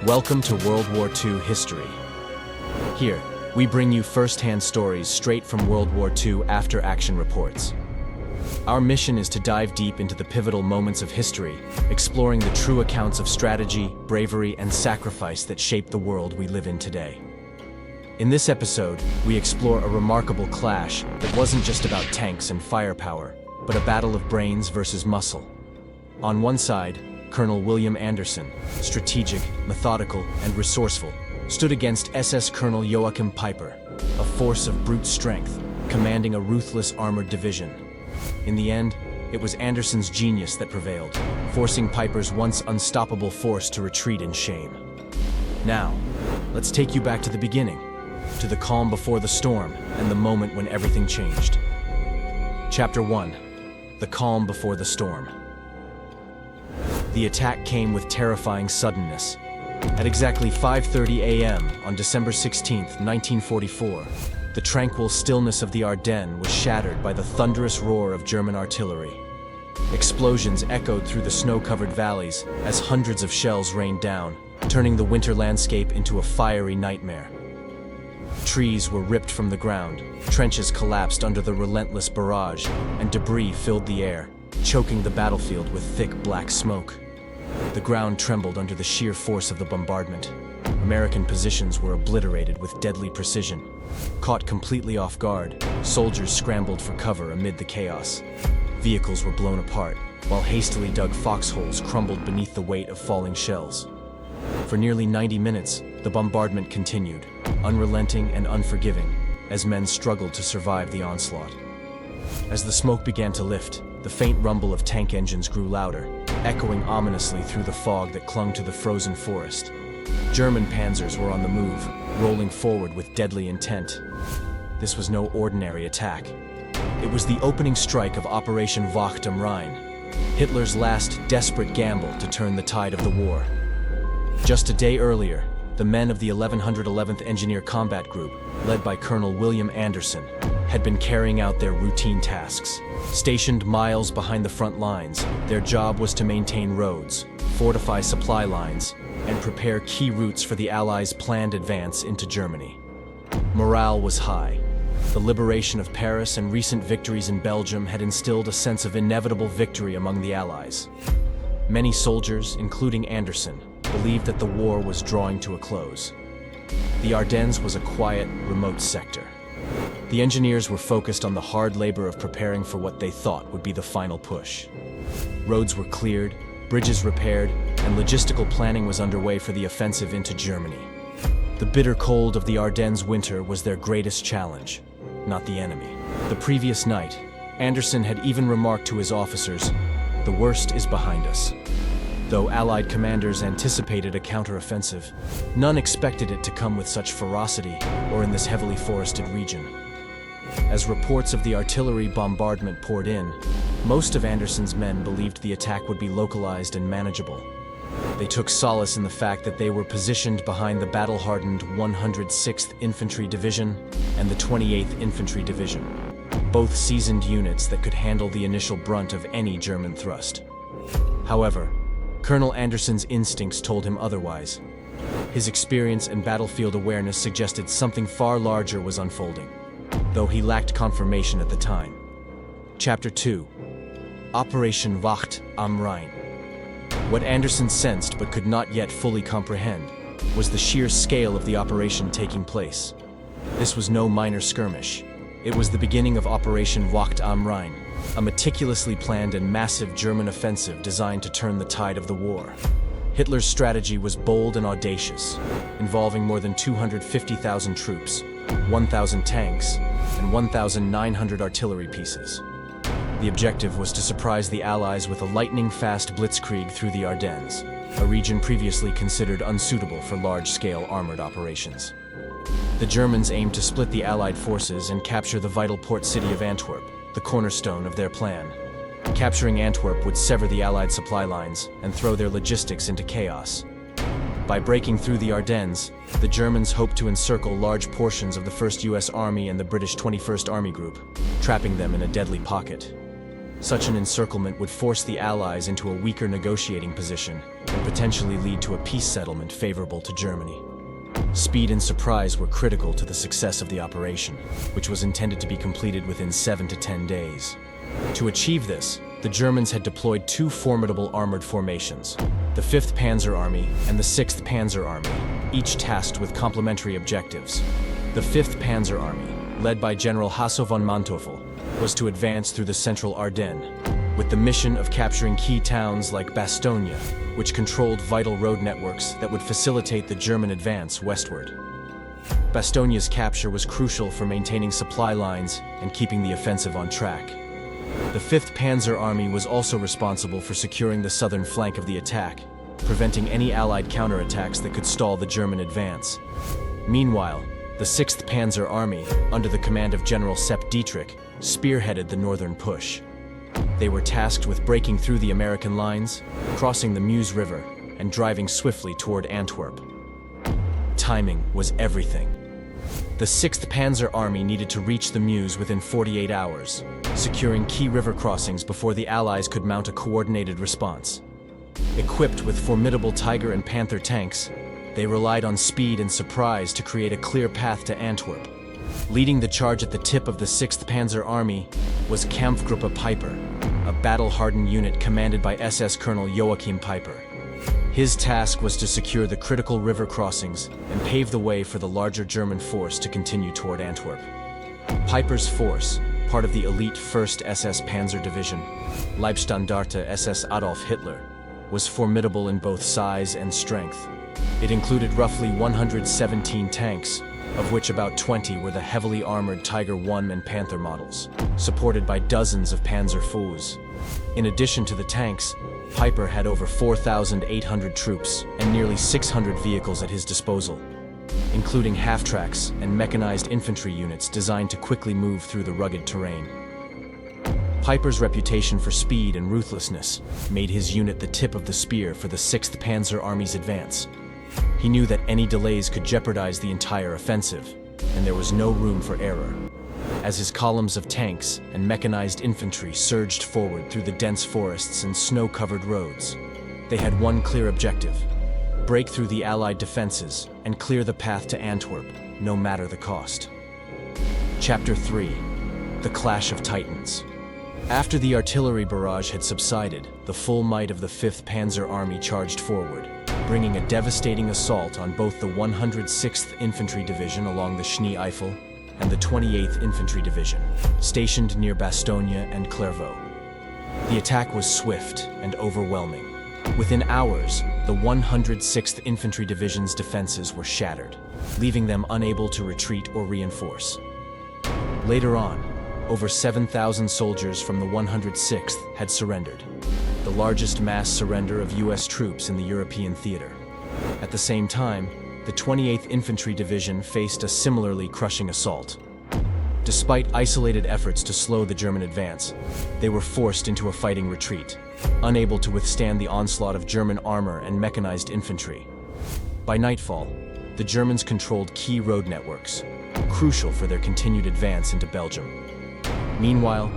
Welcome to World War II history. Here, we bring you first-hand stories straight from World War II after-action reports. Our mission is to dive deep into the pivotal moments of history, exploring the true accounts of strategy, bravery, and sacrifice that shaped the world we live in today. In this episode, we explore a remarkable clash that wasn't just about tanks and firepower, but a battle of brains versus muscle. On one side, Colonel William Anderson, strategic, methodical, and resourceful, stood against SS Colonel Joachim Peiper, a force of brute strength, commanding a ruthless armored division. In the end, it was Anderson's genius that prevailed, forcing Peiper's once unstoppable force to retreat in shame. Now, let's take you back to the beginning, to the calm before the storm and the moment when everything changed. Chapter 1: The Calm Before the Storm. The attack came with terrifying suddenness. At exactly 5:30 a.m. on December 16, 1944, the tranquil stillness of the Ardennes was shattered by the thunderous roar of German artillery. Explosions echoed through the snow-covered valleys as hundreds of shells rained down, turning the winter landscape into a fiery nightmare. Trees were ripped from the ground, trenches collapsed under the relentless barrage, and debris filled the air, choking the battlefield with thick black smoke. The ground trembled under the sheer force of the bombardment. American positions were obliterated with deadly precision. Caught completely off guard, soldiers scrambled for cover amid the chaos. Vehicles were blown apart, while hastily dug foxholes crumbled beneath the weight of falling shells. For nearly 90 minutes, the bombardment continued, unrelenting and unforgiving, as men struggled to survive the onslaught. As the smoke began to lift, the faint rumble of tank engines grew louder, echoing ominously through the fog that clung to the frozen forest. German panzers were on the move, rolling forward with deadly intent. This was no ordinary attack. It was the opening strike of Operation Wacht am Rhein, Hitler's last desperate gamble to turn the tide of the war. Just a day earlier, the men of the 1111th Engineer Combat Group, led by Colonel William Anderson, had been carrying out their routine tasks. Stationed miles behind the front lines, their job was to maintain roads, fortify supply lines, and prepare key routes for the Allies' planned advance into Germany. Morale was high. The liberation of Paris and recent victories in Belgium had instilled a sense of inevitable victory among the Allies. Many soldiers, including Anderson, believed that the war was drawing to a close. The Ardennes was a quiet, remote sector. The engineers were focused on the hard labor of preparing for what they thought would be the final push. Roads were cleared, bridges repaired, and logistical planning was underway for the offensive into Germany. The bitter cold of the Ardennes winter was their greatest challenge, not the enemy. The previous night, Anderson had even remarked to his officers, "The worst is behind us." Though Allied commanders anticipated a counteroffensive, none expected it to come with such ferocity or in this heavily forested region. As reports of the artillery bombardment poured in, most of Anderson's men believed the attack would be localized and manageable. They took solace in the fact that they were positioned behind the battle-hardened 106th Infantry Division and the 28th Infantry Division, both seasoned units that could handle the initial brunt of any German thrust. However, Colonel Anderson's instincts told him otherwise. His experience and battlefield awareness suggested something far larger was unfolding, though he lacked confirmation at the time. Chapter 2: Operation Wacht am Rhein. What Anderson sensed but could not yet fully comprehend was the sheer scale of the operation taking place. This was no minor skirmish. It was the beginning of Operation Wacht am Rhein, a meticulously planned and massive German offensive designed to turn the tide of the war. Hitler's strategy was bold and audacious, involving more than 250,000 troops, 1,000 tanks, and 1,900 artillery pieces. The objective was to surprise the Allies with a lightning-fast blitzkrieg through the Ardennes, a region previously considered unsuitable for large-scale armored operations. The Germans aimed to split the Allied forces and capture the vital port city of Antwerp, the cornerstone of their plan. Capturing Antwerp would sever the Allied supply lines and throw their logistics into chaos. By breaking through the Ardennes, the Germans hoped to encircle large portions of the 1st U.S. Army and the British 21st Army Group, trapping them in a deadly pocket. Such an encirclement would force the Allies into a weaker negotiating position and potentially lead to a peace settlement favorable to Germany. Speed and surprise were critical to the success of the operation, which was intended to be completed within 7 to 10 days. To achieve this, the Germans had deployed two formidable armored formations, the 5th Panzer Army and the 6th Panzer Army, each tasked with complementary objectives. The 5th Panzer Army, led by General Hasso von Manteuffel, was to advance through the central Ardennes, with the mission of capturing key towns like Bastogne, which controlled vital road networks that would facilitate the German advance westward. Bastogne's capture was crucial for maintaining supply lines and keeping the offensive on track. The 5th Panzer Army was also responsible for securing the southern flank of the attack, preventing any Allied counterattacks that could stall the German advance. Meanwhile, the 6th Panzer Army, under the command of General Sepp Dietrich, spearheaded the northern push. They were tasked with breaking through the American lines, crossing the Meuse River, and driving swiftly toward Antwerp. Timing was everything. The 6th Panzer Army needed to reach the Meuse within 48 hours, securing key river crossings before the Allies could mount a coordinated response. Equipped with formidable Tiger and Panther tanks, they relied on speed and surprise to create a clear path to Antwerp. Leading the charge at the tip of the 6th Panzer Army was Kampfgruppe Peiper, a battle-hardened unit commanded by SS Colonel Joachim Peiper. His task was to secure the critical river crossings and pave the way for the larger German force to continue toward Antwerp. Peiper's force, part of the elite 1st SS Panzer Division, Leibstandarte SS Adolf Hitler, was formidable in both size and strength. It included roughly 117 tanks, of which about 20 were the heavily armored Tiger I and Panther models, supported by dozens of Panzer IVs. In addition to the tanks, Peiper had over 4,800 troops and nearly 600 vehicles at his disposal, including half-tracks and mechanized infantry units designed to quickly move through the rugged terrain. Peiper's reputation for speed and ruthlessness made his unit the tip of the spear for the 6th Panzer Army's advance. He knew that any delays could jeopardize the entire offensive, and there was no room for error. As his columns of tanks and mechanized infantry surged forward through the dense forests and snow-covered roads, they had one clear objective: break through the Allied defenses and clear the path to Antwerp, no matter the cost. Chapter 3: The Clash of Titans. After the artillery barrage had subsided, the full might of the 5th Panzer Army charged forward, bringing a devastating assault on both the 106th Infantry Division along the Schnee-Eifel and the 28th Infantry Division, stationed near Bastogne and Clairvaux. The attack was swift and overwhelming. Within hours, the 106th Infantry Division's defenses were shattered, leaving them unable to retreat or reinforce. Later on, over 7,000 soldiers from the 106th had surrendered, the largest mass surrender of U.S. troops in the European theater. At the same time, the 28th Infantry Division faced a similarly crushing assault. Despite isolated efforts to slow the German advance, they were forced into a fighting retreat, unable to withstand the onslaught of German armor and mechanized infantry. By nightfall, the Germans controlled key road networks, crucial for their continued advance into Belgium. Meanwhile,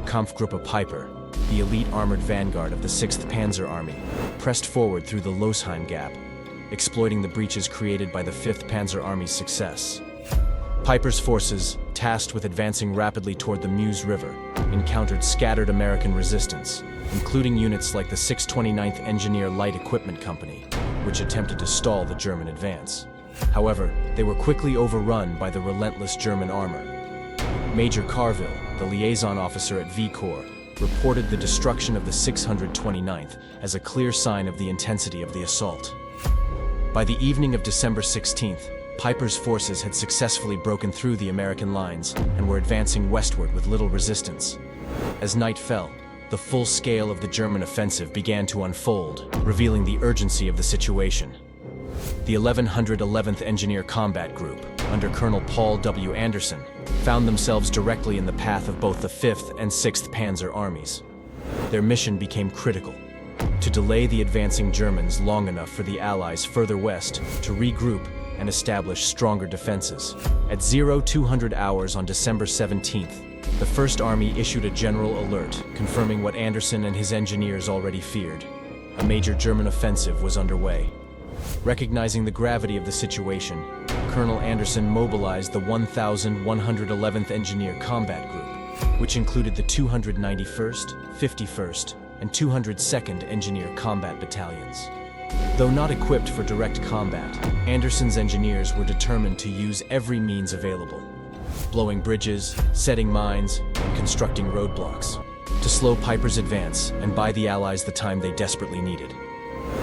Kampfgruppe Peiper, the elite armored vanguard of the 6th Panzer Army, pressed forward through the Losheim Gap, exploiting the breaches created by the 5th Panzer Army's success. Peiper's forces, tasked with advancing rapidly toward the Meuse River, encountered scattered American resistance, including units like the 629th Engineer Light Equipment Company, which attempted to stall the German advance. However, they were quickly overrun by the relentless German armor. Major Carville, the liaison officer at V Corps, reported the destruction of the 629th as a clear sign of the intensity of the assault. By the evening of December 16th, Peiper's forces had successfully broken through the American lines and were advancing westward with little resistance. As night fell, the full scale of the German offensive began to unfold, revealing the urgency of the situation. The 1111th Engineer Combat Group, under Colonel Paul W. Anderson, found themselves directly in the path of both the 5th and 6th Panzer Armies. Their mission became critical: to delay the advancing Germans long enough for the Allies further west to regroup and establish stronger defenses. At 0200 hours on December 17th, the First Army issued a general alert, confirming what Anderson and his engineers already feared. A major German offensive was underway. Recognizing the gravity of the situation, Colonel Anderson mobilized the 1,111th Engineer Combat Group, which included the 291st, 51st, and 202nd Engineer Combat Battalions. Though not equipped for direct combat, Anderson's engineers were determined to use every means available, blowing bridges, setting mines, and constructing roadblocks, to slow Peiper's advance and buy the Allies the time they desperately needed.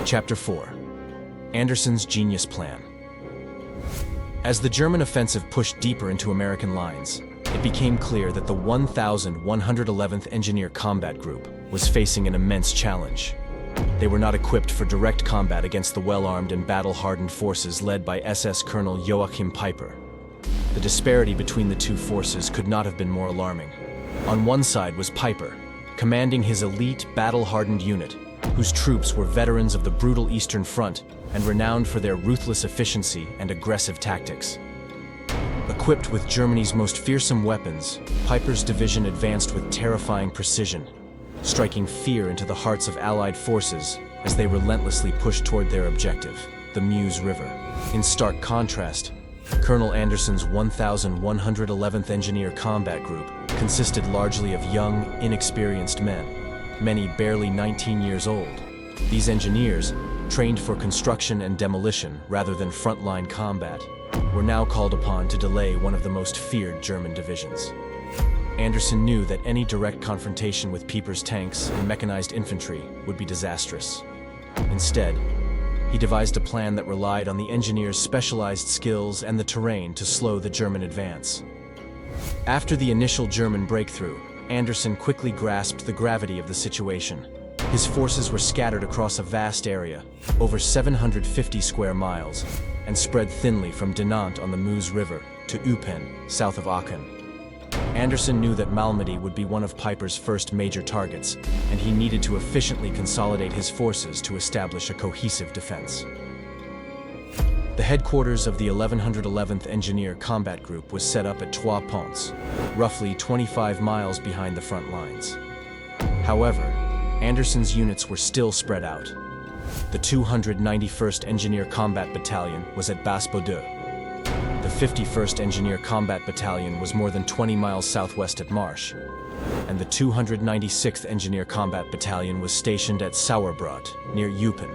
Chapter 4. Anderson's Genius Plan. As the German offensive pushed deeper into American lines, it became clear that the 1,111th Engineer Combat Group was facing an immense challenge. They were not equipped for direct combat against the well-armed and battle-hardened forces led by SS Colonel Joachim Peiper. The disparity between the two forces could not have been more alarming. On one side was Peiper, commanding his elite, battle-hardened unit, whose troops were veterans of the brutal Eastern Front and renowned for their ruthless efficiency and aggressive tactics. Equipped with Germany's most fearsome weapons, Peiper's division advanced with terrifying precision, striking fear into the hearts of Allied forces as they relentlessly pushed toward their objective, the Meuse River. In stark contrast, Colonel Anderson's 1,111th Engineer Combat Group consisted largely of young, inexperienced men, many barely 19 years old. These engineers, trained for construction and demolition rather than frontline combat, were now called upon to delay one of the most feared German divisions. Anderson knew that any direct confrontation with Peiper's tanks and mechanized infantry would be disastrous. Instead, he devised a plan that relied on the engineers' specialized skills and the terrain to slow the German advance. After the initial German breakthrough, Anderson quickly grasped the gravity of the situation. His forces were scattered across a vast area, over 750 square miles, and spread thinly from Dinant on the Meuse River to Eupen, south of Aachen. Anderson knew that Malmedy would be one of Peiper's first major targets, and he needed to efficiently consolidate his forces to establish a cohesive defense. The headquarters of the 1111th Engineer Combat Group was set up at Trois Ponts, roughly 25 miles behind the front lines. However, Anderson's units were still spread out. The 291st Engineer Combat Battalion was at Basse-Bordeaux. The 51st Engineer Combat Battalion was more than 20 miles southwest at Marche, and the 296th Engineer Combat Battalion was stationed at Sauerbrot, near Eupen.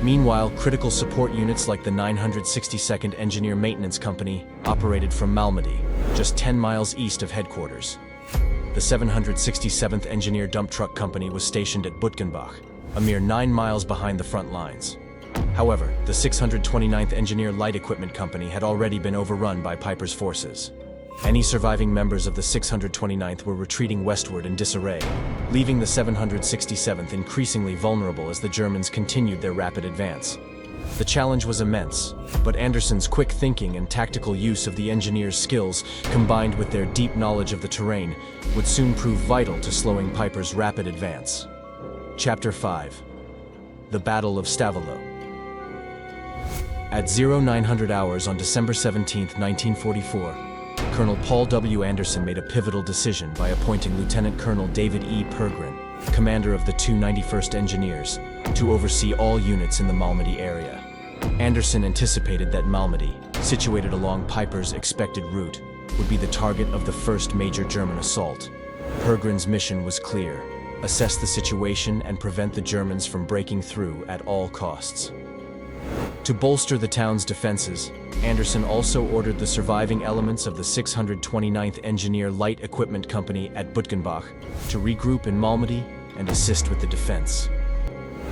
Meanwhile, critical support units like the 962nd Engineer Maintenance Company operated from Malmedy, just 10 miles east of headquarters. The 767th Engineer Dump Truck Company was stationed at Butgenbach, a mere 9 miles behind the front lines. However, the 629th Engineer Light Equipment Company had already been overrun by Peiper's forces. Any surviving members of the 629th were retreating westward in disarray, leaving the 767th increasingly vulnerable as the Germans continued their rapid advance. The challenge was immense, but Anderson's quick thinking and tactical use of the engineers' skills, combined with their deep knowledge of the terrain, would soon prove vital to slowing Peiper's rapid advance. Chapter 5. The Battle of Stavelot. At 0900 hours on December 17, 1944, Colonel Paul W. Anderson made a pivotal decision by appointing Lieutenant Colonel David E. Pergrin, commander of the 291st Engineers, to oversee all units in the Malmedy area. Anderson anticipated that Malmedy, situated along Peiper's expected route, would be the target of the first major German assault. Pergrin's mission was clear: assess the situation and prevent the Germans from breaking through at all costs. To bolster the town's defenses, Anderson also ordered the surviving elements of the 629th Engineer Light Equipment Company at Butgenbach to regroup in Malmedy and assist with the defense.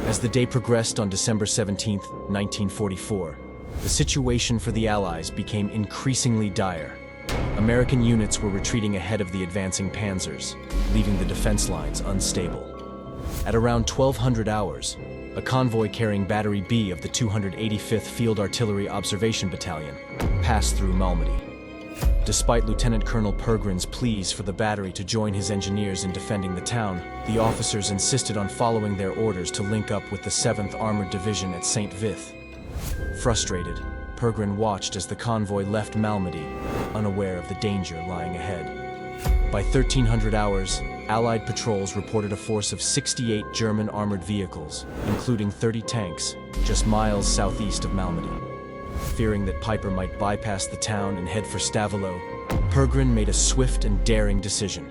As the day progressed on December 17, 1944, the situation for the Allies became increasingly dire. American units were retreating ahead of the advancing panzers, leaving the defense lines unstable. At around 1200 hours, a convoy carrying Battery B of the 285th Field Artillery Observation Battalion passed through Malmedy. Despite Lieutenant Colonel Pergrin's pleas for the battery to join his engineers in defending the town, the officers insisted on following their orders to link up with the 7th Armored Division at St. Vith. Frustrated, Pergrin watched as the convoy left Malmedy, unaware of the danger lying ahead. By 1300 hours, Allied patrols reported a force of 68 German armored vehicles, including 30 tanks, just miles southeast of Malmedy. Fearing that Peiper might bypass the town and head for Stavelot, Pergrin made a swift and daring decision.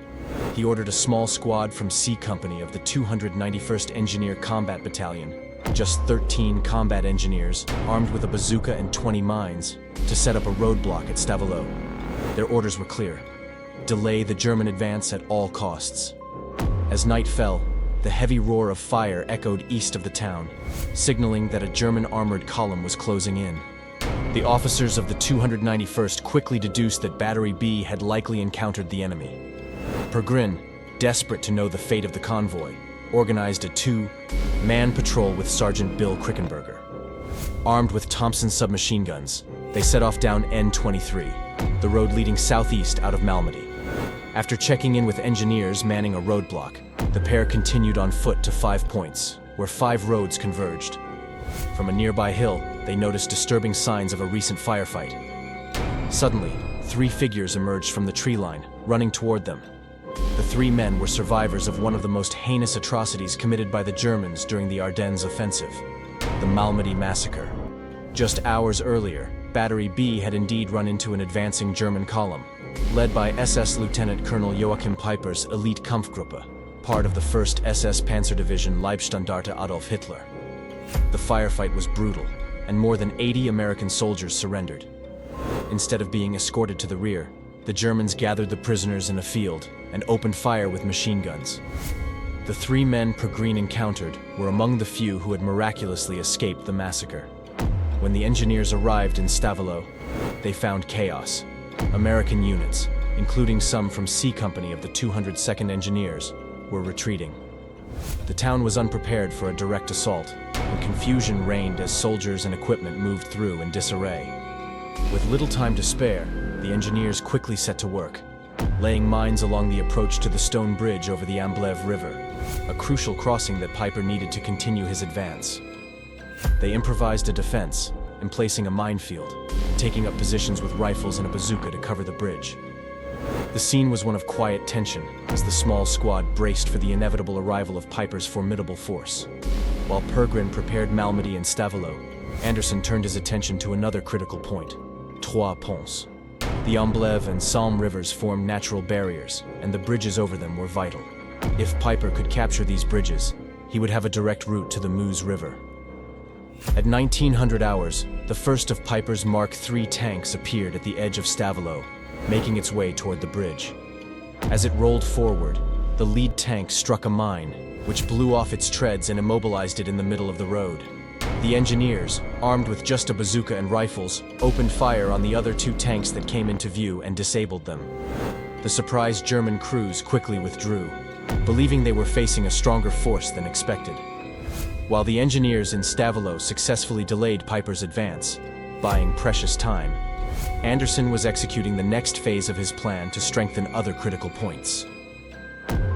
He ordered a small squad from C Company of the 291st Engineer Combat Battalion, just 13 combat engineers, armed with a bazooka and 20 mines, to set up a roadblock at Stavelot. Their orders were clear: delay the German advance at all costs. As night fell, the heavy roar of fire echoed east of the town, signaling that a German armored column was closing in. The officers of the 291st quickly deduced that Battery B had likely encountered the enemy. Pergrin, desperate to know the fate of the convoy, organized a two-man patrol with Sergeant Bill Krickenberger. Armed with Thompson submachine guns, they set off down N23, the road leading southeast out of Malmedy. After checking in with engineers manning a roadblock, the pair continued on foot to 5 Points, where 5 roads converged. From a nearby hill, they noticed disturbing signs of a recent firefight. Suddenly, 3 figures emerged from the tree line, running toward them. The 3 men were survivors of one of the most heinous atrocities committed by the Germans during the Ardennes offensive, the Malmedy massacre. Just hours earlier, Battery B had indeed run into an advancing German column, led by SS Lieutenant Colonel Joachim Peiper's elite Kampfgruppe, part of the 1st SS Panzer Division Leibstandarte Adolf Hitler. The firefight was brutal, and more than 80 American soldiers surrendered. Instead of being escorted to the rear, the Germans gathered the prisoners in a field and opened fire with machine guns. The 3 men Pergrin encountered were among the few who had miraculously escaped the massacre. When the engineers arrived in Stavelot, they found chaos. American units, including some from C Company of the 202nd Engineers, were retreating. The town was unprepared for a direct assault, and confusion reigned as soldiers and equipment moved through in disarray. With little time to spare, the engineers quickly set to work, laying mines along the approach to the stone bridge over the Amblève River, a crucial crossing that Peiper needed to continue his advance. They improvised a defense, emplacing a minefield, taking up positions with rifles and a bazooka to cover the bridge. The scene was one of quiet tension as the small squad braced for the inevitable arrival of Peiper's formidable force. While Pergrin prepared Malmedy and Stavelot, Anderson turned his attention to another critical point: Trois Ponts. The Amblève and Salm rivers formed natural barriers, and the bridges over them were vital. If Peiper could capture these bridges, he would have a direct route to the Meuse River. At 1900 hours, the first of Peiper's Mark III tanks appeared at the edge of Stavelot, making its way toward the bridge. As it rolled forward, the lead tank struck a mine, which blew off its treads and immobilized it in the middle of the road. The engineers, armed with just a bazooka and rifles, opened fire on the other 2 tanks that came into view and disabled them. The surprised German crews quickly withdrew, believing they were facing a stronger force than expected. While the engineers in Stavelot successfully delayed Peiper's advance, buying precious time, Anderson was executing the next phase of his plan to strengthen other critical points.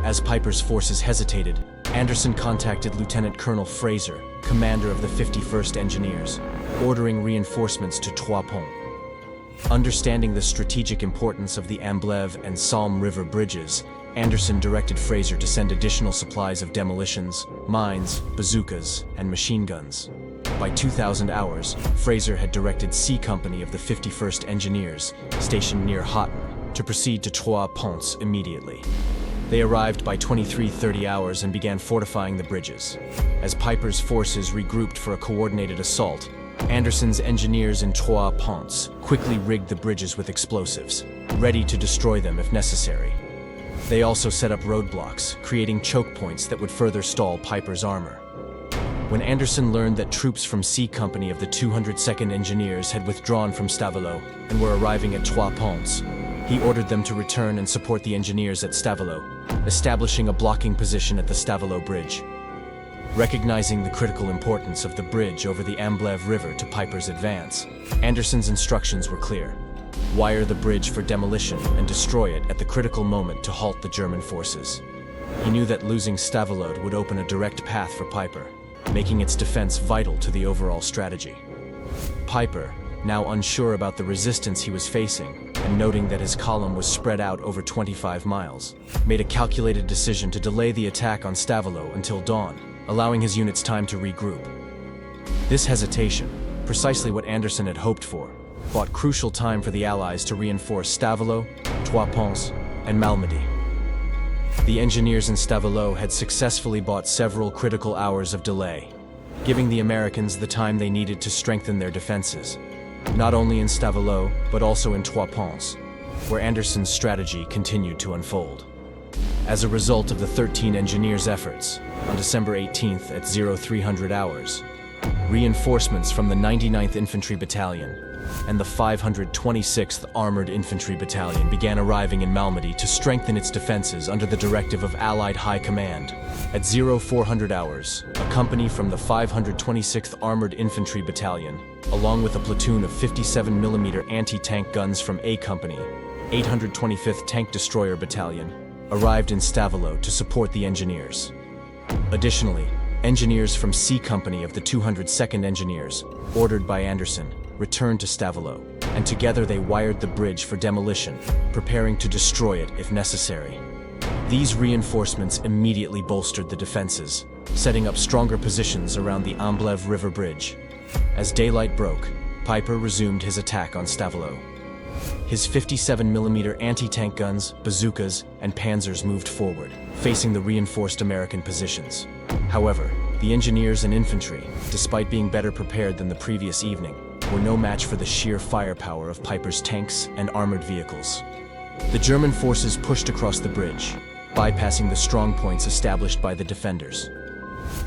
As Peiper's forces hesitated, Anderson contacted Lieutenant Colonel Fraser, commander of the 51st Engineers, ordering reinforcements to Trois Ponts. Understanding the strategic importance of the Amblève and Salm River bridges, Anderson directed Fraser to send additional supplies of demolitions, mines, bazookas, and machine guns. By 2000 hours, Fraser had directed C Company of the 51st Engineers, stationed near Haughton, to proceed to Trois Ponts immediately. They arrived by 23:30 hours and began fortifying the bridges. As Peiper's forces regrouped for a coordinated assault, Anderson's engineers in Trois Ponts quickly rigged the bridges with explosives, ready to destroy them if necessary. They also set up roadblocks, creating choke points that would further stall Peiper's armor. When Anderson learned that troops from C Company of the 202nd Engineers had withdrawn from Stavelot and were arriving at Trois Ponts, he ordered them to return and support the engineers at Stavelot, establishing a blocking position at the Stavelot Bridge. Recognizing the critical importance of the bridge over the Amblève River to Peiper's advance, Anderson's instructions were clear: wire the bridge for demolition and destroy it at the critical moment to halt the German forces. He knew that losing Stavelot would open a direct path for Peiper, making its defense vital to the overall strategy. Peiper, now unsure about the resistance he was facing, and noting that his column was spread out over 25 miles, made a calculated decision to delay the attack on Stavelot until dawn, allowing his units time to regroup. This hesitation, precisely what Anderson had hoped for, bought crucial time for the Allies to reinforce Stavelot, Trois Ponts, and Malmedy. The engineers in Stavelot had successfully bought several critical hours of delay, giving the Americans the time they needed to strengthen their defenses, not only in Stavelot, but also in Trois Ponts, where Anderson's strategy continued to unfold. As a result of the 13 engineers' efforts, on December 18th at 0300 hours, reinforcements from the 99th Infantry Battalion and the 526th Armored Infantry Battalion began arriving in Malmedy to strengthen its defenses under the directive of Allied High Command. At 0400 hours, a company from the 526th Armored Infantry Battalion, along with a platoon of 57mm anti-tank guns from A Company, 825th Tank Destroyer Battalion, arrived in Stavelot to support the engineers. Additionally, engineers from C Company of the 202nd Engineers, ordered by Anderson, returned to Stavelot, and together they wired the bridge for demolition, preparing to destroy it if necessary. These reinforcements immediately bolstered the defenses, setting up stronger positions around the Amblève River Bridge. As daylight broke, Peiper resumed his attack on Stavelot. His 57mm anti-tank guns, bazookas, and panzers moved forward, facing the reinforced American positions. However, the engineers and infantry, despite being better prepared than the previous evening, were no match for the sheer firepower of Peiper's tanks and armored vehicles. The German forces pushed across the bridge, bypassing the strong points established by the defenders.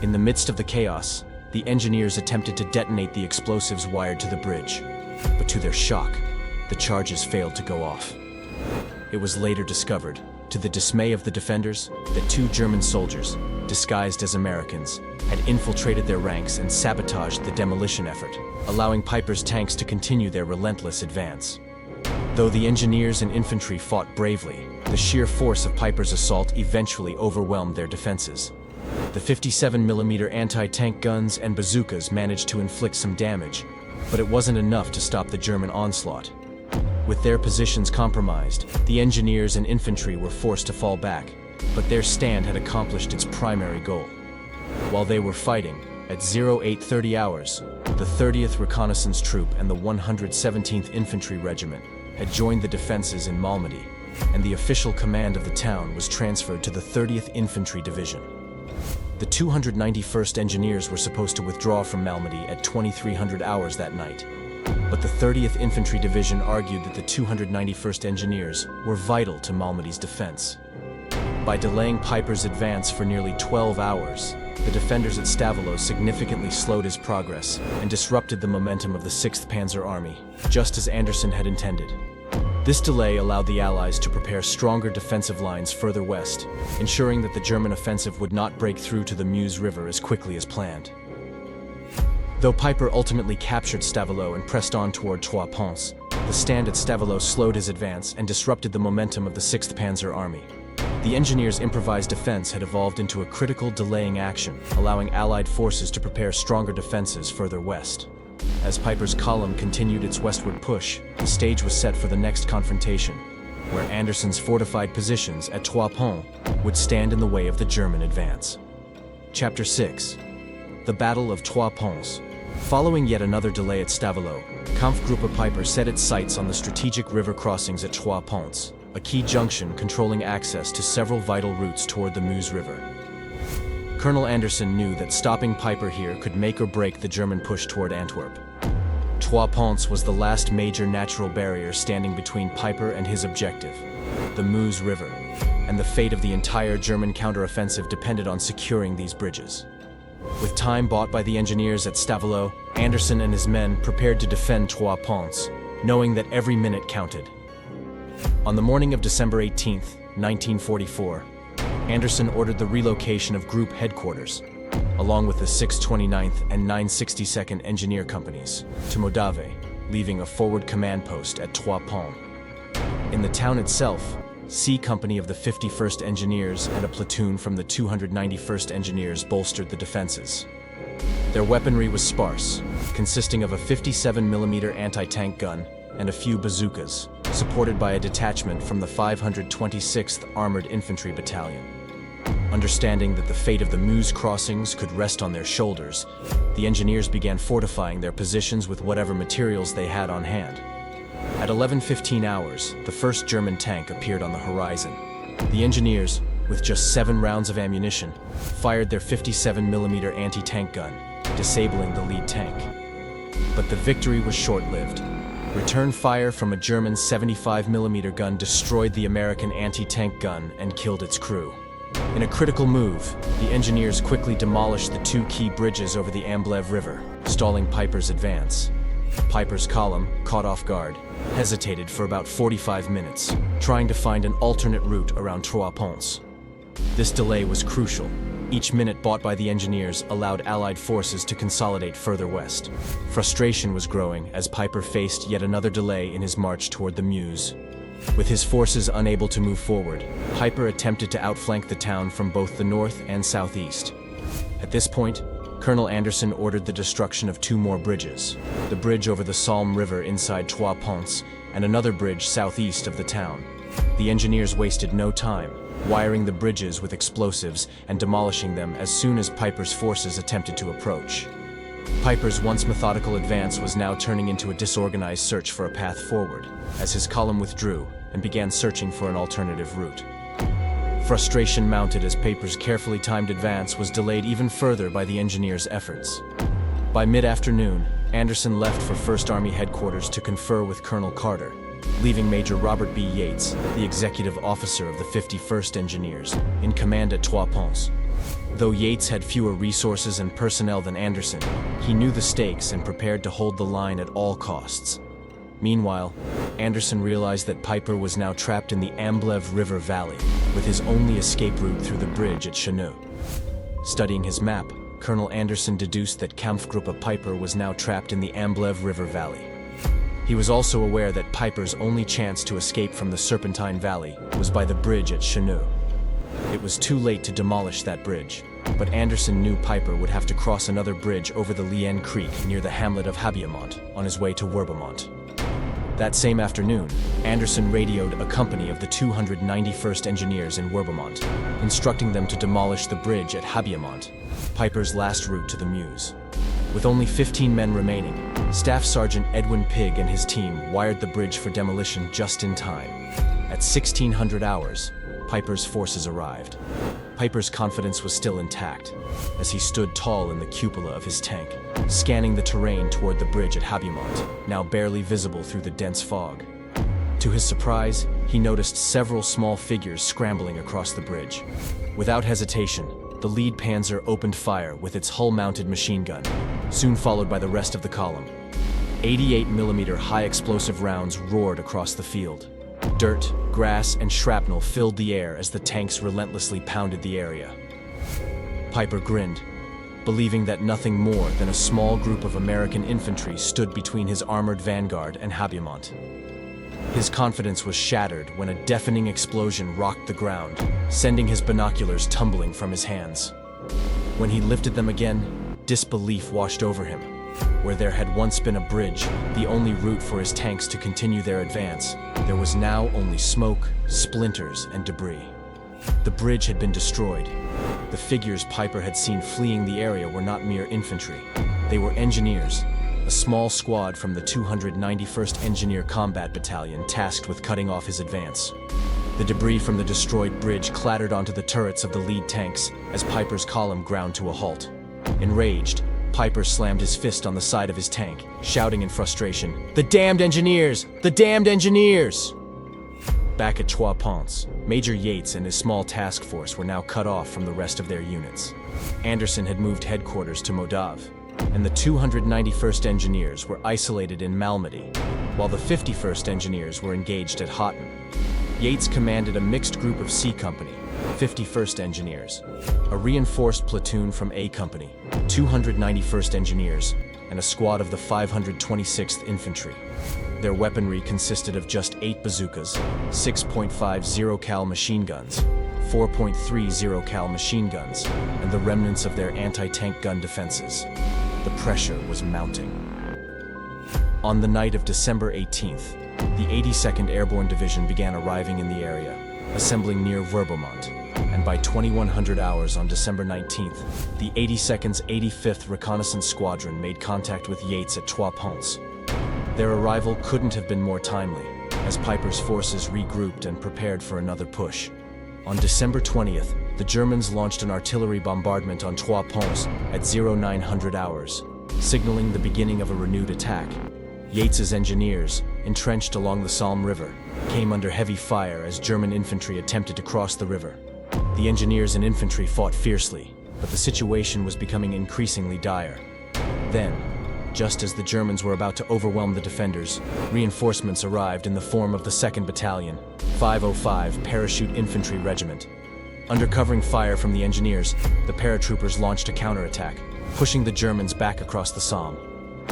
In the midst of the chaos, the engineers attempted to detonate the explosives wired to the bridge, but to their shock, the charges failed to go off. It was later discovered, to the dismay of the defenders, that 2 German soldiers, disguised as Americans, had infiltrated their ranks and sabotaged the demolition effort, allowing Peiper's tanks to continue their relentless advance. Though the engineers and infantry fought bravely, the sheer force of Peiper's assault eventually overwhelmed their defenses. The 57mm anti-tank guns and bazookas managed to inflict some damage, but it wasn't enough to stop the German onslaught. With their positions compromised, the engineers and infantry were forced to fall back, but their stand had accomplished its primary goal. While they were fighting, at 0830 hours, the 30th Reconnaissance Troop and the 117th Infantry Regiment had joined the defenses in Malmedy, and the official command of the town was transferred to the 30th Infantry Division. The 291st Engineers were supposed to withdraw from Malmedy at 2300 hours that night, but the 30th Infantry Division argued that the 291st Engineers were vital to Malmedy's defense. By delaying Peiper's advance for nearly 12 hours, the defenders at Stavelot significantly slowed his progress and disrupted the momentum of the 6th Panzer Army, just as Anderson had intended. This delay allowed the Allies to prepare stronger defensive lines further west, ensuring that the German offensive would not break through to the Meuse River as quickly as planned. Though Peiper ultimately captured Stavelot and pressed on toward Trois Ponts, the stand at Stavelot slowed his advance and disrupted the momentum of the 6th Panzer Army. The engineers' improvised defense had evolved into a critical delaying action, allowing Allied forces to prepare stronger defenses further west. As Peiper's column continued its westward push, the stage was set for the next confrontation, where Anderson's fortified positions at Trois Ponts would stand in the way of the German advance. Chapter 6. The Battle of Trois Ponts. Following yet another delay at Stavelot, Kampfgruppe Peiper set its sights on the strategic river crossings at Trois Ponts, a key junction controlling access to several vital routes toward the Meuse River. Colonel Anderson knew that stopping Peiper here could make or break the German push toward Antwerp. Trois Ponts was the last major natural barrier standing between Peiper and his objective, the Meuse River, and the fate of the entire German counteroffensive depended on securing these bridges. With time bought by the engineers at Stavelot, Anderson and his men prepared to defend Trois Ponts, knowing that every minute counted. On the morning of December 18, 1944, Anderson ordered the relocation of Group headquarters, along with the 629th and 962nd Engineer Companies, to Modave, leaving a forward command post at Trois Ponts. In the town itself, C Company of the 51st Engineers and a platoon from the 291st Engineers bolstered the defenses. Their weaponry was sparse, consisting of a 57mm anti-tank gun and a few bazookas, supported by a detachment from the 526th Armored Infantry Battalion. Understanding that the fate of the Meuse crossings could rest on their shoulders, the engineers began fortifying their positions with whatever materials they had on hand. At 11:15 hours, the first German tank appeared on the horizon. The engineers, with just 7 rounds of ammunition, fired their 57mm anti-tank gun, disabling the lead tank. But the victory was short-lived. Return fire from a German 75mm gun destroyed the American anti-tank gun and killed its crew. In a critical move, the engineers quickly demolished the 2 key bridges over the Amblève River, stalling Peiper's advance. Peiper's column, caught off guard, hesitated for about 45 minutes, trying to find an alternate route around Trois Ponts. This delay was crucial. Each minute bought by the engineers allowed Allied forces to consolidate further west. Frustration was growing as Peiper faced yet another delay in his march toward the Meuse. With his forces unable to move forward, Peiper attempted to outflank the town from both the north and southeast. At this point, Colonel Anderson ordered the destruction of 2 more bridges, the bridge over the Salm River inside Trois Ponts and another bridge southeast of the town. The engineers wasted no time, wiring the bridges with explosives and demolishing them as soon as Peiper's forces attempted to approach. Peiper's once methodical advance was now turning into a disorganized search for a path forward, as his column withdrew and began searching for an alternative route. Frustration mounted as Peiper's carefully timed advance was delayed even further by the engineers' efforts. By mid-afternoon, Anderson left for 1st Army headquarters to confer with Colonel Carter, leaving Major Robert B. Yates, the executive officer of the 51st Engineers, in command at Trois Ponts. Though Yates had fewer resources and personnel than Anderson, he knew the stakes and prepared to hold the line at all costs. Meanwhile, Anderson realized that Peiper was now trapped in the Amblève River Valley, with his only escape route through the bridge at Cheneux. Studying his map, Colonel Anderson deduced that Kampfgruppe Peiper was now trapped in the Amblève River Valley. He was also aware that Peiper's only chance to escape from the Serpentine Valley was by the bridge at Cheneux. It was too late to demolish that bridge, but Anderson knew Peiper would have to cross another bridge over the Lienne Creek near the hamlet of Habiemont on his way to Werbemont. That same afternoon, Anderson radioed a company of the 291st Engineers in Werbemont, instructing them to demolish the bridge at Habiemont, Peiper's last route to the Meuse. With only 15 men remaining, Staff Sergeant Edwin Pigg and his team wired the bridge for demolition just in time. At 1600 hours, Peiper's forces arrived. Peiper's confidence was still intact, as he stood tall in the cupola of his tank, scanning the terrain toward the bridge at Habiemont, now barely visible through the dense fog. To his surprise, he noticed several small figures scrambling across the bridge. Without hesitation, the lead panzer opened fire with its hull-mounted machine gun, soon followed by the rest of the column. 88mm high-explosive rounds roared across the field. Dirt, grass, and shrapnel filled the air as the tanks relentlessly pounded the area. Peiper grinned, believing that nothing more than a small group of American infantry stood between his armored vanguard and Habiemont. His confidence was shattered when a deafening explosion rocked the ground, sending his binoculars tumbling from his hands. When he lifted them again, disbelief washed over him. Where there had once been a bridge, the only route for his tanks to continue their advance, there was now only smoke, splinters, and debris. The bridge had been destroyed. The figures Peiper had seen fleeing the area were not mere infantry. They were engineers, a small squad from the 291st Engineer Combat Battalion tasked with cutting off his advance. The debris from the destroyed bridge clattered onto the turrets of the lead tanks as Peiper's column ground to a halt. Enraged, Peiper slammed his fist on the side of his tank, shouting in frustration, "The damned engineers! The damned engineers!" Back at Trois Ponts, Major Yates and his small task force were now cut off from the rest of their units. Anderson had moved headquarters to Modave, and the 291st Engineers were isolated in Malmedy, while the 51st Engineers were engaged at Hotten. Yates commanded a mixed group of C Company, 51st Engineers, a reinforced platoon from A Company, 291st Engineers, and a squad of the 526th Infantry. Their weaponry consisted of just 8 bazookas, 6.50 cal machine guns, 4.30 cal machine guns, and the remnants of their anti-tank gun defenses. the pressure was mounting. On the night of December 18th, the 82nd Airborne Division began arriving in the area, assembling near Verbeumont, and by 2100 hours on December 19th, the 82nd's 85th Reconnaissance Squadron made contact with Yates at Trois Ponts. Their arrival couldn't have been more timely, as Peiper's forces regrouped and prepared for another push. On December 20th, the Germans launched an artillery bombardment on Trois Ponts at 0900 hours, signaling the beginning of a renewed attack. Yates's engineers, entrenched along the Salm River, came under heavy fire as German infantry attempted to cross the river. The engineers and infantry fought fiercely, but the situation was becoming increasingly dire. Then, just as the Germans were about to overwhelm the defenders, reinforcements arrived in the form of the 2nd Battalion, 505 Parachute Infantry Regiment. Under covering fire from the engineers, the paratroopers launched a counterattack, pushing the Germans back across the Somme.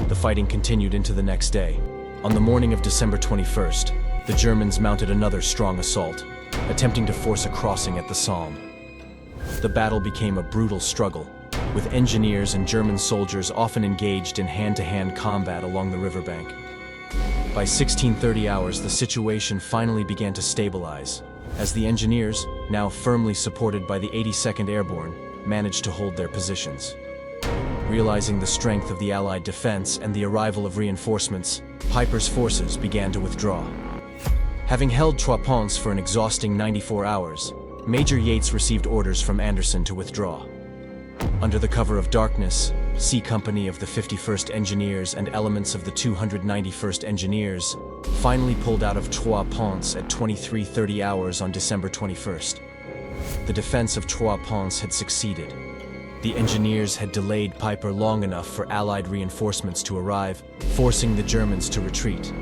The fighting continued into the next day. On the morning of December 21st, the Germans mounted another strong assault, attempting to force a crossing at the Somme. The battle became a brutal struggle, with engineers and German soldiers often engaged in hand-to-hand combat along the riverbank. By 1630 hours, the situation finally began to stabilize, as the engineers, now firmly supported by the 82nd Airborne, managed to hold their positions. Realizing the strength of the Allied defense and the arrival of reinforcements, Peiper's forces began to withdraw. Having held Trois Ponts for an exhausting 94 hours, Major Yates received orders from Anderson to withdraw. Under the cover of darkness, C Company of the 51st Engineers and elements of the 291st Engineers finally pulled out of Trois Ponts at 2330 hours on December 21st. The defense of Trois Ponts had succeeded. The engineers had delayed Peiper long enough for Allied reinforcements to arrive, forcing the Germans to retreat.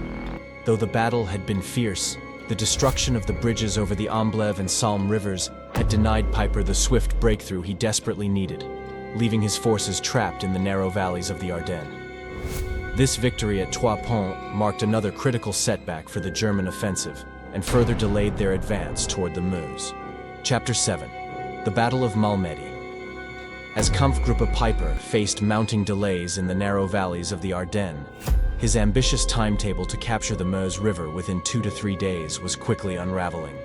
Though the battle had been fierce, the destruction of the bridges over the Amblève and Salm rivers had denied Peiper the swift breakthrough he desperately needed, leaving his forces trapped in the narrow valleys of the Ardennes. This victory at Trois Ponts marked another critical setback for the German offensive and further delayed their advance toward the Meuse. Chapter 7. The Battle of Malmedy. As Kampfgruppe Peiper faced mounting delays in the narrow valleys of the Ardennes, his ambitious timetable to capture the Meuse River within 2 to 3 days was quickly unraveling.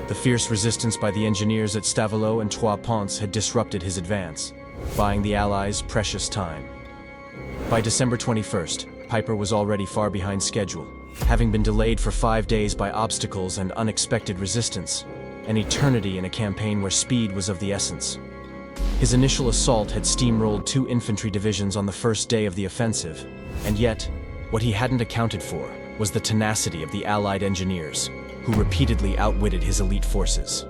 The fierce resistance by the engineers at Stavelot and Trois Ponts had disrupted his advance, buying the Allies precious time. By December 21st, Peiper was already far behind schedule, having been delayed for 5 days by obstacles and unexpected resistance, an eternity in a campaign where speed was of the essence. His initial assault had steamrolled 2 infantry divisions on the first day of the offensive, and yet, what he hadn't accounted for was the tenacity of the Allied engineers, who repeatedly outwitted his elite forces.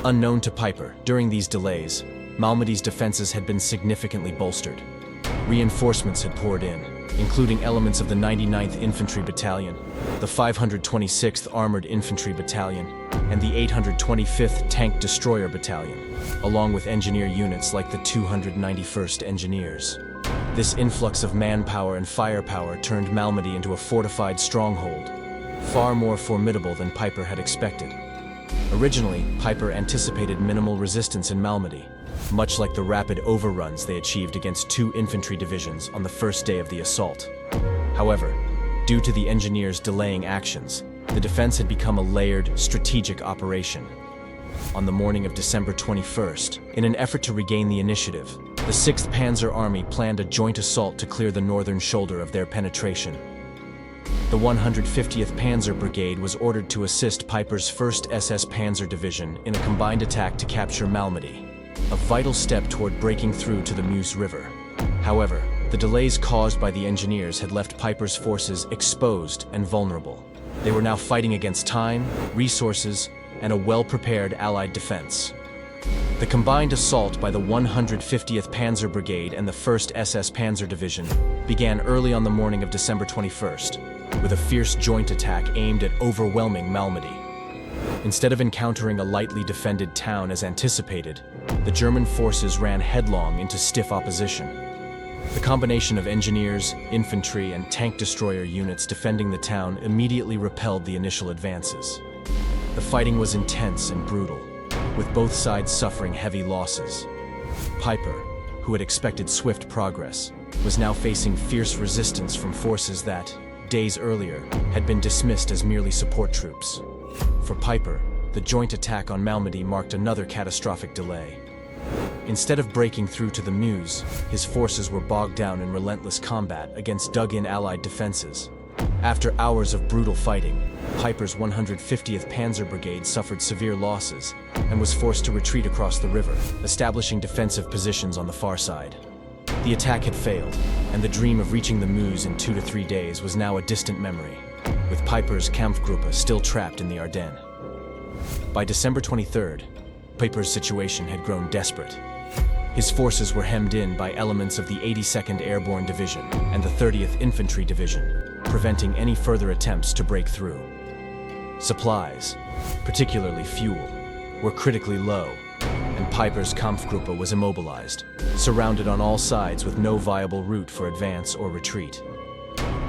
Unknown to Peiper, during these delays, Malmedy's defenses had been significantly bolstered. Reinforcements had poured in, including elements of the 99th Infantry Battalion, the 526th Armored Infantry Battalion, and the 825th Tank Destroyer Battalion, along with engineer units like the 291st Engineers. This influx of manpower and firepower turned Malmedy into a fortified stronghold, far more formidable than Peiper had expected. Originally, Peiper anticipated minimal resistance in Malmedy, much like the rapid overruns they achieved against 2 infantry divisions on the first day of the assault. However, due to the engineers' delaying actions, the defense had become a layered, strategic operation. On the morning of December 21st, in an effort to regain the initiative, the 6th Panzer Army planned a joint assault to clear the northern shoulder of their penetration. The 150th Panzer Brigade was ordered to assist Peiper's 1st SS Panzer Division in a combined attack to capture Malmedy, a vital step toward breaking through to the Meuse River. However, the delays caused by the engineers had left Peiper's forces exposed and vulnerable. They were now fighting against time, resources, and a well-prepared Allied defense. The combined assault by the 150th Panzer Brigade and the 1st SS Panzer Division began early on the morning of December 21st, with a fierce joint attack aimed at overwhelming Malmedy. Instead of encountering a lightly defended town as anticipated, the German forces ran headlong into stiff opposition. The combination of engineers, infantry, and tank destroyer units defending the town immediately repelled the initial advances. The fighting was intense and brutal, with both sides suffering heavy losses. Peiper, who had expected swift progress, was now facing fierce resistance from forces that, days earlier, had been dismissed as merely support troops. For Peiper, the joint attack on Malmedy marked another catastrophic delay. Instead of breaking through to the Meuse, his forces were bogged down in relentless combat against dug-in Allied defenses. After hours of brutal fighting, Peiper's 150th Panzer Brigade suffered severe losses and was forced to retreat across the river, establishing defensive positions on the far side. The attack had failed, and the dream of reaching the Meuse in 2 to 3 days was now a distant memory, with Peiper's Kampfgruppe still trapped in the Ardennes. By December 23rd, Peiper's situation had grown desperate. His forces were hemmed in by elements of the 82nd Airborne Division and the 30th Infantry Division, preventing any further attempts to break through. Supplies, particularly fuel, were critically low, and Peiper's Kampfgruppe was immobilized, surrounded on all sides with no viable route for advance or retreat.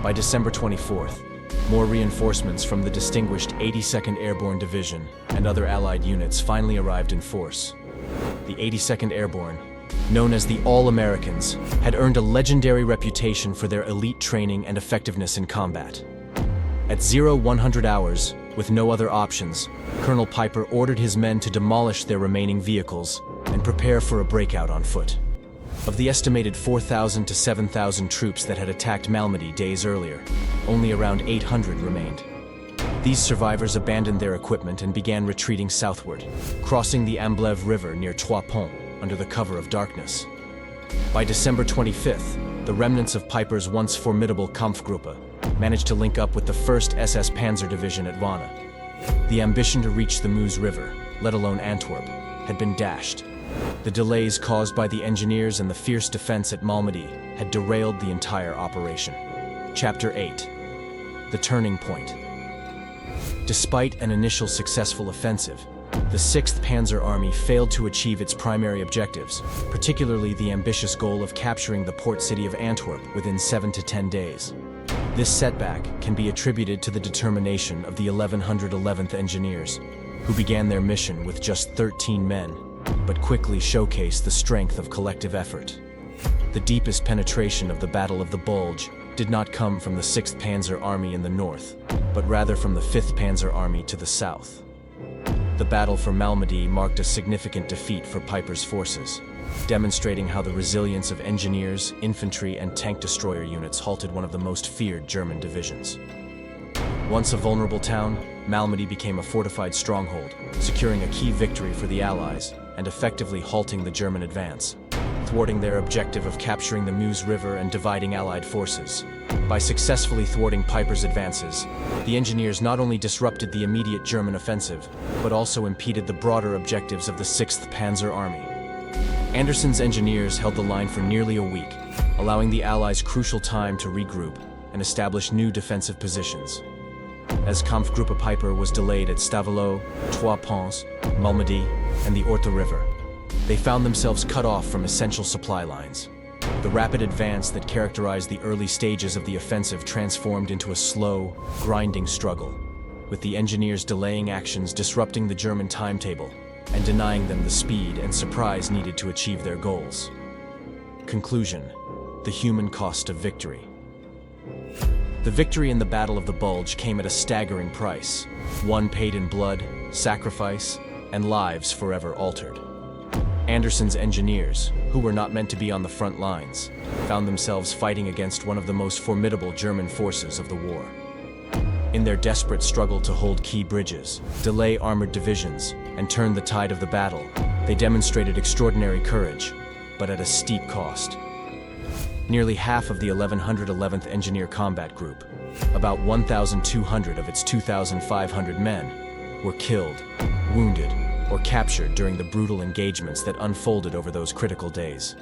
By December 24th, more reinforcements from the distinguished 82nd Airborne Division and other Allied units finally arrived in force. The 82nd Airborne, known as the All-Americans, had earned a legendary reputation for their elite training and effectiveness in combat. At 0100 hours, with no other options, Colonel Peiper ordered his men to demolish their remaining vehicles and prepare for a breakout on foot. Of the estimated 4,000 to 7,000 troops that had attacked Malmedy days earlier, only around 800 remained. These survivors abandoned their equipment and began retreating southward, crossing the Amblève River near Trois Ponts under the cover of darkness. By December 25th, the remnants of Peiper's once formidable Kampfgruppe managed to link up with the 1st SS Panzer Division at Vannes. The ambition to reach the Meuse River, let alone Antwerp, had been dashed. The delays caused by the engineers and the fierce defense at Malmedy had derailed the entire operation. Chapter 8. The Turning Point. Despite an initial successful offensive, the 6th Panzer Army failed to achieve its primary objectives, particularly the ambitious goal of capturing the port city of Antwerp within 7 to 10 days. This setback can be attributed to the determination of the 1111th Engineers, who began their mission with just 13 men, but quickly showcased the strength of collective effort. The deepest penetration of the Battle of the Bulge did not come from the 6th Panzer Army in the north, but rather from the 5th Panzer Army to the south. The battle for Malmedy marked a significant defeat for Peiper's forces, demonstrating how the resilience of engineers, infantry, and tank destroyer units halted one of the most feared German divisions. Once a vulnerable town, Malmedy became a fortified stronghold, securing a key victory for the Allies and effectively halting the German advance, thwarting their objective of capturing the Meuse River and dividing Allied forces. By successfully thwarting Peiper's advances, the engineers not only disrupted the immediate German offensive, but also impeded the broader objectives of the 6th Panzer Army. Anderson's engineers held the line for nearly a week, allowing the Allies crucial time to regroup and establish new defensive positions. As Kampfgruppe Peiper was delayed at Stavelot, Trois Ponts, Malmedy, and the Orthe River, they found themselves cut off from essential supply lines. The rapid advance that characterized the early stages of the offensive transformed into a slow, grinding struggle, with the engineers delaying actions disrupting the German timetable and denying them the speed and surprise needed to achieve their goals. Conclusion: the human cost of victory. The victory in the Battle of the Bulge came at a staggering price, one paid in blood, sacrifice, and lives forever altered. Anderson's engineers, who were not meant to be on the front lines, found themselves fighting against one of the most formidable German forces of the war. In their desperate struggle to hold key bridges, delay armored divisions, and turn the tide of the battle, they demonstrated extraordinary courage, but at a steep cost. Nearly half of the 1111th Engineer Combat Group, about 1,200 of its 2,500 men, were killed, wounded, or captured during the brutal engagements that unfolded over those critical days.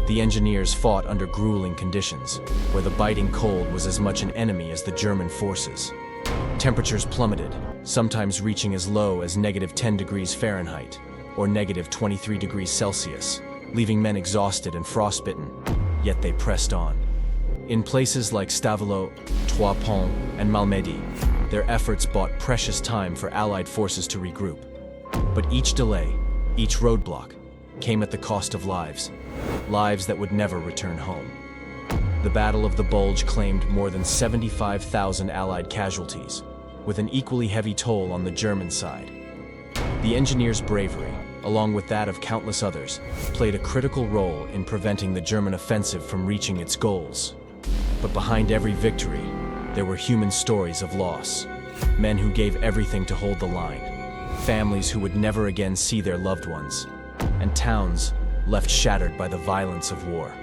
The engineers fought under grueling conditions, where the biting cold was as much an enemy as the German forces. Temperatures plummeted, sometimes reaching as low as -10 degrees Fahrenheit, or -23 degrees Celsius, leaving men exhausted and frostbitten, yet they pressed on. In places like Stavelot, Trois Ponts, and Malmedy, their efforts bought precious time for Allied forces to regroup. But each delay, each roadblock, came at the cost of lives, lives that would never return home. The Battle of the Bulge claimed more than 75,000 Allied casualties, with an equally heavy toll on the German side. The engineers' bravery, along with that of countless others, played a critical role in preventing the German offensive from reaching its goals. But behind every victory, there were human stories of loss. Men who gave everything to hold the line, families who would never again see their loved ones, and towns left shattered by the violence of war.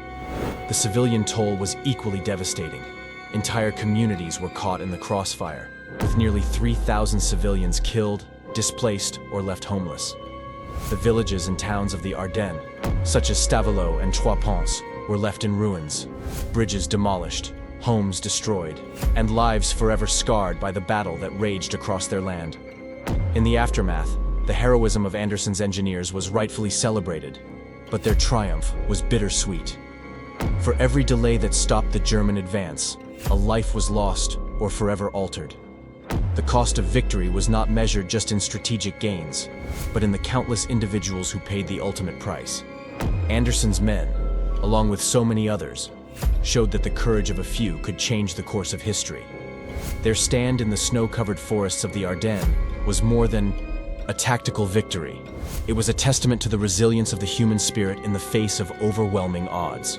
The civilian toll was equally devastating. Entire communities were caught in the crossfire, with nearly 3,000 civilians killed, displaced, or left homeless. The villages and towns of the Ardennes, such as Stavelot and Trois Ponts, were left in ruins, bridges demolished, homes destroyed, and lives forever scarred by the battle that raged across their land. In the aftermath, the heroism of Anderson's engineers was rightfully celebrated, but their triumph was bittersweet. For every delay that stopped the German advance, a life was lost or forever altered. The cost of victory was not measured just in strategic gains, but in the countless individuals who paid the ultimate price. Anderson's men, along with so many others, showed that the courage of a few could change the course of history. Their stand in the snow-covered forests of the Ardennes was more than a tactical victory. It was a testament to the resilience of the human spirit in the face of overwhelming odds.